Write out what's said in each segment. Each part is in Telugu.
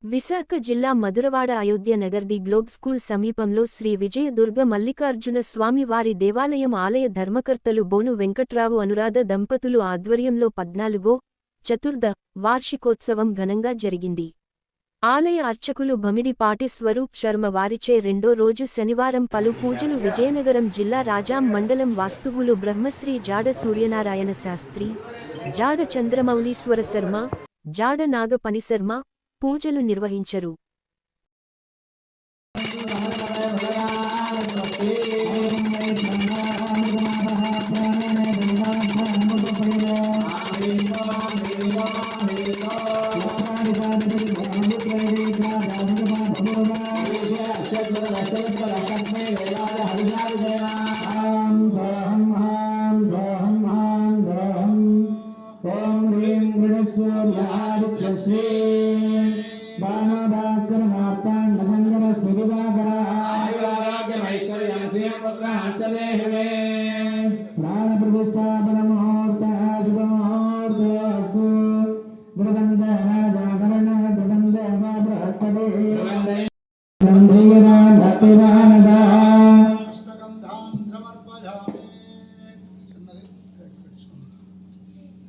విశాఖ జిల్లా Madhurawada Ayodhya Nagar the globe school సమీపంలో శ్రీ విజయదుర్గ మల్లికార్జున స్వామి వారి దేవాలయం ఆలయ ధర్మకర్తలు బోను వెంకట్రావు అనురాధ దంపతులు ఆధ్వర్యంలో 14వ చతుర్థ వార్షికోత్సవం ఘనంగా జరిగింది. ఆలయ అర్చకులు భమిడిపాటి స్వరూప్ శర్మ వారిచే రెండో రోజు శనివారం పలు పూజలు. విజయనగరం జిల్లా రాజాం మండలం వాస్తువులు బ్రహ్మశ్రీ జాడ సూర్యనారాయణ శాస్త్రి, జాడ చంద్రమౌళీశ్వర శర్మ, జాడ నాగపని శర్మ పూజలు నిర్వహించరు.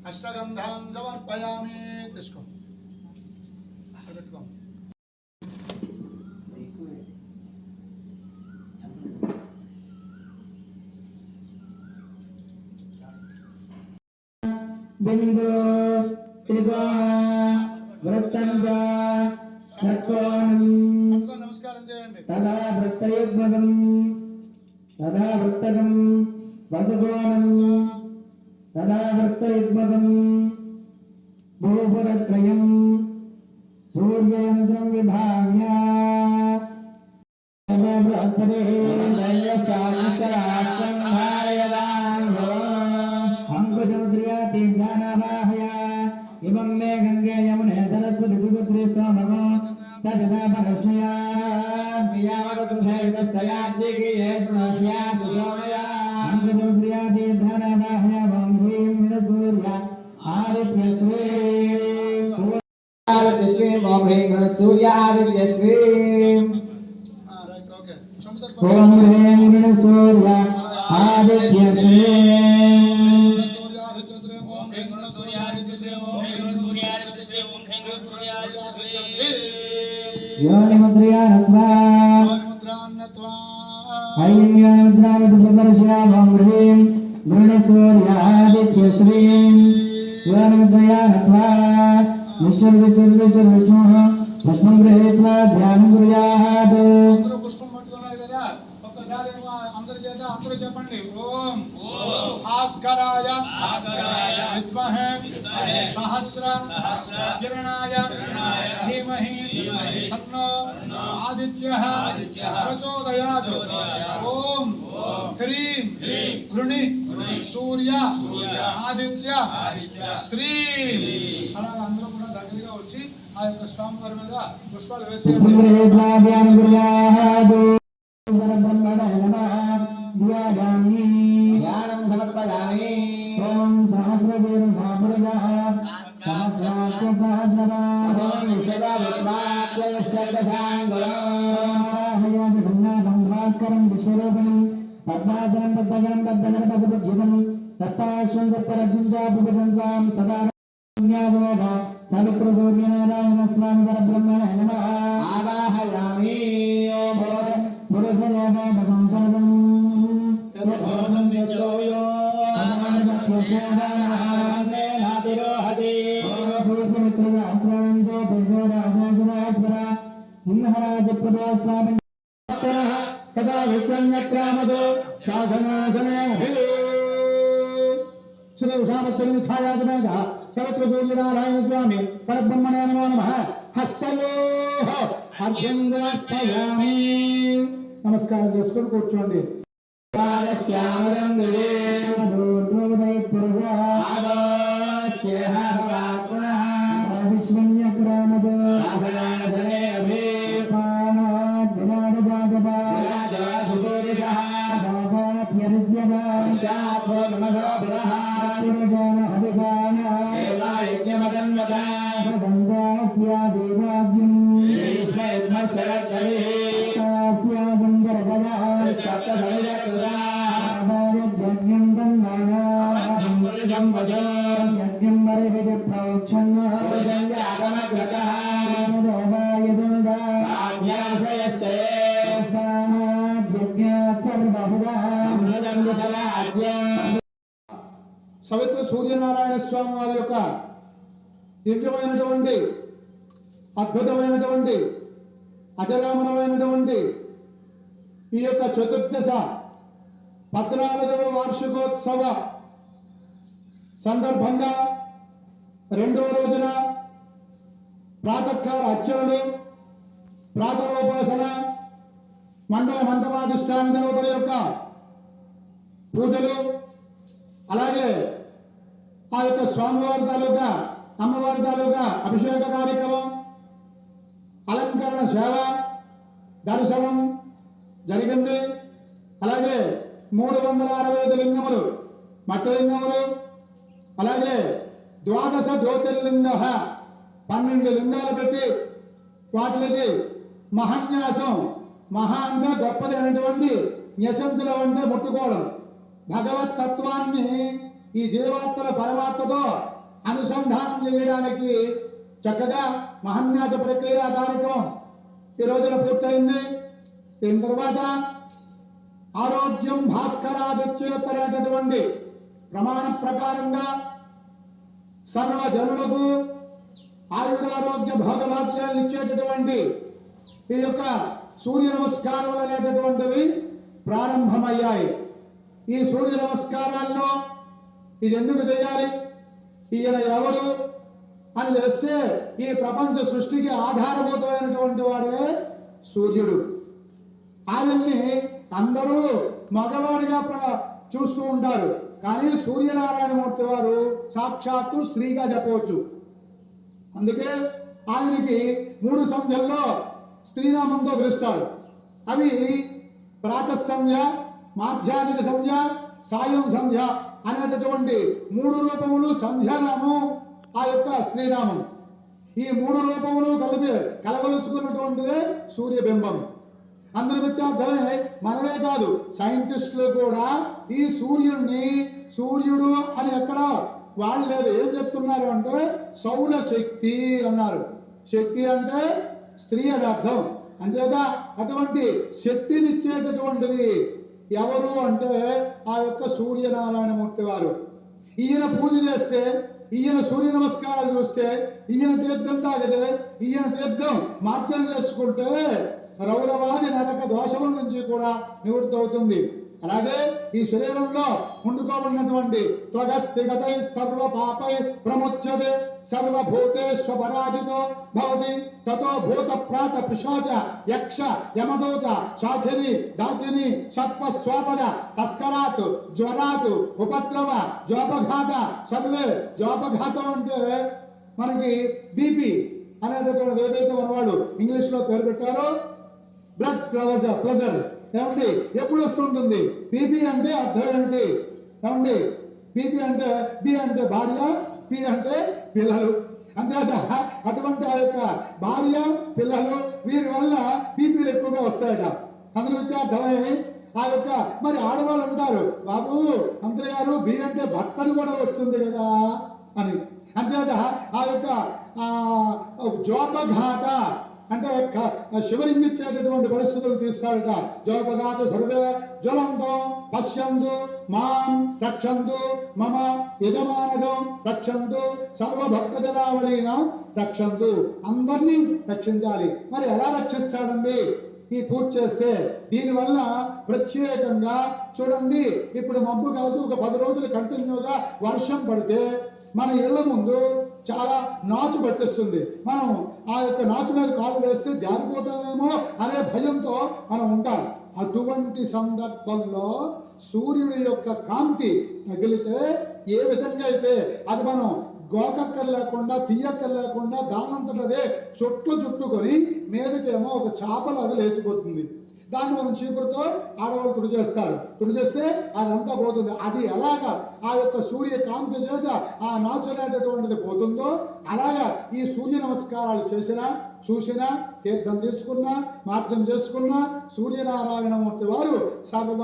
अष्टगंधां समर्पयामि तिष्को बिंदु त्रिकोण वृत्तं च षट्कोणं नमस्कारं చేయండి तदा वृत्तयुग्मकं तदा वृत्तकं वसुकोणं तदा वृत्तयुग्मकं भूपुरत्रयं सूर्ययन्त्रं विभाव्य बृहस्पतिः दैवशास्त्रं धारयदाङ्गो अंकुशमुद्रियातीर्धानावाहय इमं मे गंगे यमुने सरस्वती सुपुत्रीष्टमगो सजदा परश्नया प्रियावतुभेदस्तयाज्जिगिये स्मर्या सुशोमया अंकुशमुद्रियातीर्धानावाहय सूर्य आदित्य श्री ओम ह्रीं गण सूर्य आदित्य श्री योनि मुद्रया नत्वा ऐं योनिमुद्रावतु प्रदर्शयामि ओम ह्रीं गण सूर्य आदित्य श्री योनिमुद्रया नत्वा विष्णु पुष्पं गृहीत्वा ध्यानं कुर्यात् అందరూ పుష్పం పట్టుకున్నారు కదా ఒక్కసారి అందరి చేత అందరూ చెప్పండి ఓం భాస్కరాయ విద్మహే సహస్ర కిరణాయ ధీమహి తన్నో ఆదిత్యః ప్రచోదయాత్ ఓం హ్రీం గృణి సూర్య ఆదిత్య శ్రీ అలా అందరూ కూడా దగ్గరగా వచ్చి ఆ యొక్క స్వామివారి మీద పుష్పాలు వేసేయండి. పద్మాసనం పద్మగణం పద్మగణ పశుపూజితం సప్తాశ్వం సప్తరక్షం చాపుపసంతాం సదా సవిత్ర సూర్యనారాయణ స్వామి పరబ్రహ్మణే నమః ఆవాహయామి ఓం పురుషదేవం సర్వం యథోదం యశోయో నాతిరోహతి సూర్యమిత్రయాశ్రయంతో పురుషోరాజాసురాస్వర సింహరాజపదో స్వామి तदा विश्वन्यक्रामदो शासनासने श्री उषापत्तरी छायाजमेधा सवित्र सूर्यनारायण स्वामी परब्रह्मणे नमो नमः हस्तयोः अर्घ्यं समर्पयामि नमस्कार చేసుకొని కూర్చోండి శ్యామరంగుడే దూర్ధ్వోదయ పురుషः ఆదస్యః భవాత్మనః విశ్వన్యక్రామదో శాసనాసనే అభి సవిత్ర సూర్యనారాయణ స్వామి వారి యొక్క దివ్యమైనటువంటి అద్భుతమైనటువంటి అజరామరమైనటువంటి ఈ యొక్క చతుర్దశ 14వ వార్షికోత్సవ సందర్భంగా రెండవ రోజున ప్రాతకాల అర్చనలు, ప్రాతరోపాసన, మండల మంటపాధిష్టాన దేవతల యొక్క పూజలు, అలాగే ఆ యొక్క స్వామివారి తాలూకా అమ్మవారి తాలూకా అభిషేక కార్యక్రమం, అలంకరణ సేవ, దర్శనం జరిగింది. అలాగే 365 లింగములు, మట్టి లింగములు, అలాగే 12 జ్యోతిర్లింగ 12 లింగాలు పెట్టి వాటికి మహాన్యాసం, మహా అంటే గొప్పది అయినటువంటి న్యసంతులు అంటే ముట్టుకోవడం, భగవత్ తత్వాన్ని ఈ జీవాత్మల పరమాత్మతో అనుసంధానం చేయడానికి చక్కగా మహాన్యాస ప్రక్రియ కార్యక్రమం ఈ రోజున పూర్తయింది. దీని తర్వాత ఆరోగ్యం భాస్కరాదిత్యోత్తరైనటువంటి ప్రమాణ ప్రకారంగా సర్వజనులకు ఆయురారోగ్య భోగభాగ్యాలు ఇచ్చేటటువంటి ఈ యొక్క సూర్య నమస్కారాలు అనేటటువంటివి ప్రారంభమయ్యాయి. ఈ సూర్య నమస్కారాల్లో ఇది ఎందుకు చేయాలి, ఈయన ఎవరు అని చేస్తే ఈ ప్రపంచ సృష్టికి ఆధారభూతమైనటువంటి వాడే సూర్యుడు. ఆయన్ని అందరూ మగవాడిగా చూస్తూ ఉంటారు, కానీ సూర్యనారాయణమూర్తి వారు సాక్షాత్తు స్త్రీగా చెప్పవచ్చు. అందుకే ఆయనకి 3 సంధ్యల్లో స్త్రీనామంతో పిలుస్తారు. అవి ప్రాతఃసంధ్య, మాధ్యాహ్నిక సంధ్య, సాయం సంధ్య అనేటటువంటి 3 రూపములు సంధ్యానామం ఆ యొక్క శ్రీనామం. ఈ 3 రూపములు కలగలుసుకున్నటువంటిదే సూర్యబింబం. అందరి విద్యార్థమే మనమే కాదు, సైంటిస్టులు కూడా ఈ సూర్యుడు అని ఎక్కడ వాళ్ళు లేదు, ఏం చెప్తున్నారు అంటే సౌర శక్తి అన్నారు. శక్తి అంటే స్త్రీ అని అర్థం. అంతేగా అటువంటి శక్తినిచ్చేటటువంటిది ఎవరు అంటే ఆ యొక్క సూర్యనారాయణమూర్తి వారు. ఈయన పూజ చేస్తే, ఈయన సూర్య నమస్కారాలు చూస్తే, ఈయన తీర్థం తాగితే, ఈయన తీర్థం మార్చన చేసుకుంటే రౌరవాది నరక దోషముల నుంచి కూడా నివృత్తి అవుతుంది. అలాగే ఈ శరీరంలో ఉండుకోబడినటువంటి త్వగస్థిగతై సర్వ పాపై ప్రముచ్యతే సర్వభూతేశ్వరాజితో భవతి తతో భూత ప్రాత పిశాచ యక్ష యమదూత శాఖిని దాకిని సర్ప స్వాపద తస్కరాత్ జ్వరాత్ ఉపద్రవ జోపఘాత సర్వే. జోపఘాతం అంటే మనకి బీపీ అనేటటువంటి ఏదైతే మన వాళ్ళు ఇంగ్లీష్లో పేరు పెట్టారో బ్లడ్ ప్రెజర్ ఏమండి ఎప్పుడు వస్తుంటుంది. బీపీ అంటే అర్థం ఏమిటి ఏమండి? బీపీ అంటే బి అంటే భార్య, పి అంటే పిల్లలు. అంతేత అటువంటి ఆ యొక్క భార్య పిల్లలు వీరి వల్ల బీపీలు ఎక్కువగా వస్తాయట. అందరూ విద్యార్థమై ఆ యొక్క మరి ఆడవాళ్ళు అంటారు, బాబు అంతరి గారు బి అంటే భర్తను కూడా వస్తుంది కదా అని. అంతేత ఆ యొక్క జోపఘాత అంటే శివరింగిచ్చేటటువంటి పరిస్థితులు తీస్తాడట. జోపఘాత సర్వే జ్వలంతం పశ్యంతు మాం రక్షంతు మమ యజమానగం రక్షంతు సర్వభక్తజనావళిన రక్షంతు. అందరినీ రక్షించాలి. మరి ఎలా రక్షిస్తాడండి ఈ పూజ చేస్తే? దీనివల్ల ప్రత్యేకంగా చూడండి, ఇప్పుడు మబ్బు కాసు ఒక 10 రోజులు కంటిన్యూగా వర్షం పడితే మన ఇళ్ల ముందు చాలా నాచు పట్టిస్తుంది. మనం ఆ యొక్క నాచు మీద కాలు వేస్తే జారిపోతామేమో అనే భయంతో మనం ఉంటాం. అటువంటి సందర్భంలో సూర్యుడి యొక్క కాంతి తగిలితే ఏ విధంగా అయితే అది మనం గోకక్కర్ లేకుండా తీయక్కర్ లేకుండా దానంతటదే చుట్టుకొని మీదకేమో ఒక చేపలాగా లేచిపోతుంది. దాన్ని మనం చీపురుతో ఆడవాళ్ళు తుడి చేస్తే అదంతా పోతుంది. అది ఎలాగా ఆ యొక్క సూర్య కాంతి చేత ఆ నాచు అనేటటువంటిది పోతుందో అలాగా ఈ సూర్య నమస్కారాలు చేసినా చూసినా తీర్థం తీసుకున్నా మార్గం చేసుకున్నా సూర్యనారాయణమూర్తి వారు సర్వ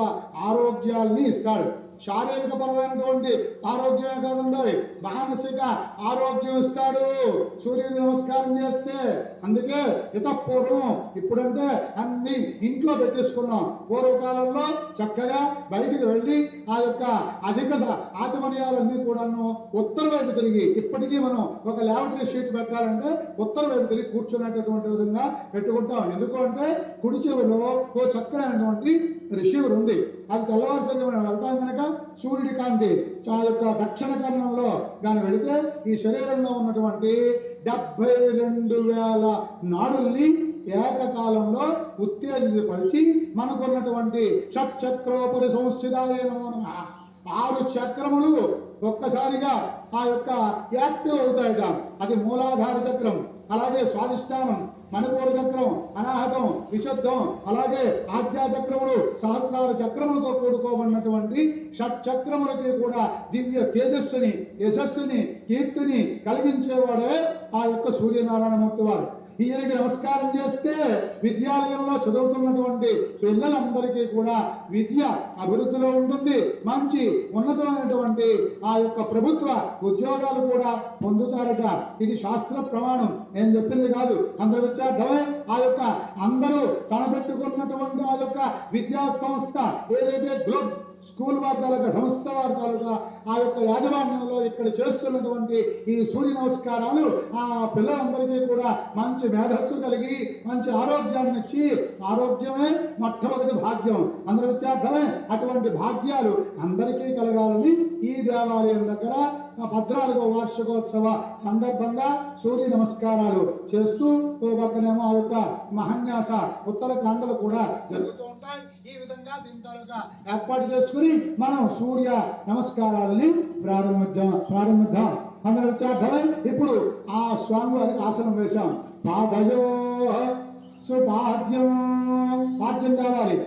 ఆరోగ్యాల్ని ఇస్తాడు. శారీరక పరమైనటువంటి ఆరోగ్యమే కాదండి, మానసిక ఆరోగ్యం ఇస్తాడు సూర్యుని నమస్కారం చేస్తే. అందుకే ఇతపూర్వం, ఇప్పుడంటే అన్ని ఇంట్లో పెట్టేసుకున్నాం, పూర్వకాలంలో చక్కగా బయటికి వెళ్ళి ఆ యొక్క అధిక ఆచమనీయాలన్నీ కూడాను ఉత్తర వైపు తిరిగి, ఇప్పటికీ మనం ఒక ల్యాబరేటరీ షీట్ పెట్టాలంటే ఉత్తర వైపు తిరిగి కూర్చునేటటువంటి విధంగా పెట్టుకుంటాం. ఎందుకు అంటే కుడి చెవిలో ఓ చక్కనైనటువంటి రిసీవర్ ఉంది, అది తెల్లవారుసరి మనం వెళ్తాం కనుక సూర్యుడి కాంతి ఆ యొక్క దక్షిణ కర్ణంలో కానీ వెళితే ఈ శరీరంలో ఉన్నటువంటి 72,000 నాడుల్ని ఏకకాలంలో ఉత్తేజపరిచి మనకున్నటువంటి షట్చక్రోపరి సంస్థితాయ నమో నమః 6 చక్రములు ఒక్కసారిగా ఆ యొక్క యాక్టివ్ అవుతాయట. అది మూలాధార చక్రం, అలాగే స్వాధిష్టానం, మణిపూర చక్రం, అనాహతం, విశుద్ధం, అలాగే ఆజ్ఞా చక్రములు, సహస్రార చక్రములతో కూడుకోబడినటువంటి షట్చక్రములకి కూడా దివ్య తేజస్సుని, యశస్సుని, కీర్తిని కలిగించేవాడే ఆ యొక్క సూర్యనారాయణమూర్తి వారు. ఈయనకి నమస్కారం చేస్తే విద్యాలయంలో చదువుతున్నటువంటి పిల్లలందరికీ కూడా విద్య అభివృద్ధిలో ఉంటుంది, మంచి ఉన్నతమైనటువంటి ఆ యొక్క ప్రభుత్వ ఉద్యోగాలు కూడా పొందుతారట. ఇది శాస్త్ర ప్రమాణం, నేను చెప్పింది కాదు. అందరూ విద్యార్థమే ఆ యొక్క అందరూ తలపెట్టుకున్నటువంటి ఆ యొక్క విద్యా సంస్థ ఏదైతే గ్లోబ్ స్కూల్ వారి తాలూకా, సంస్థ వారి తాలూకా ఆ యొక్క యాజమాన్యంలో ఇక్కడ చేస్తున్నటువంటి ఈ సూర్య నమస్కారాలు ఆ పిల్లలందరికీ కూడా మంచి మేధస్సు కలిగి మంచి ఆరోగ్యాన్ని ఇచ్చి, ఆరోగ్యమే మొట్టమొదటి భాగ్యం, అందరూ విద్యార్థమే అటువంటి భాగ్యాలు అందరికీ కలగాలని ఈ దేవాలయం దగ్గర 14వ వార్షికోత్సవ సందర్భంగా సూర్య నమస్కారాలు చేస్తూ ఓ పక్కనేమో ఆ యొక్క మహాన్యాస ఉత్తరకాండలు కూడా జరుగుతూ ఉంటాయి. ఈ విధంగా దీని తాలూకా ఏర్పాటు చేసుకుని మనం సూర్య నమస్కారాలని ప్రారంభిద్దాం. అందరూ విద్యార్థమే ఇప్పుడు ఆ స్వామి వారికి ఆసనం వేశాం. పాదయో సుపాద్యం, పాద్యం కావాలి.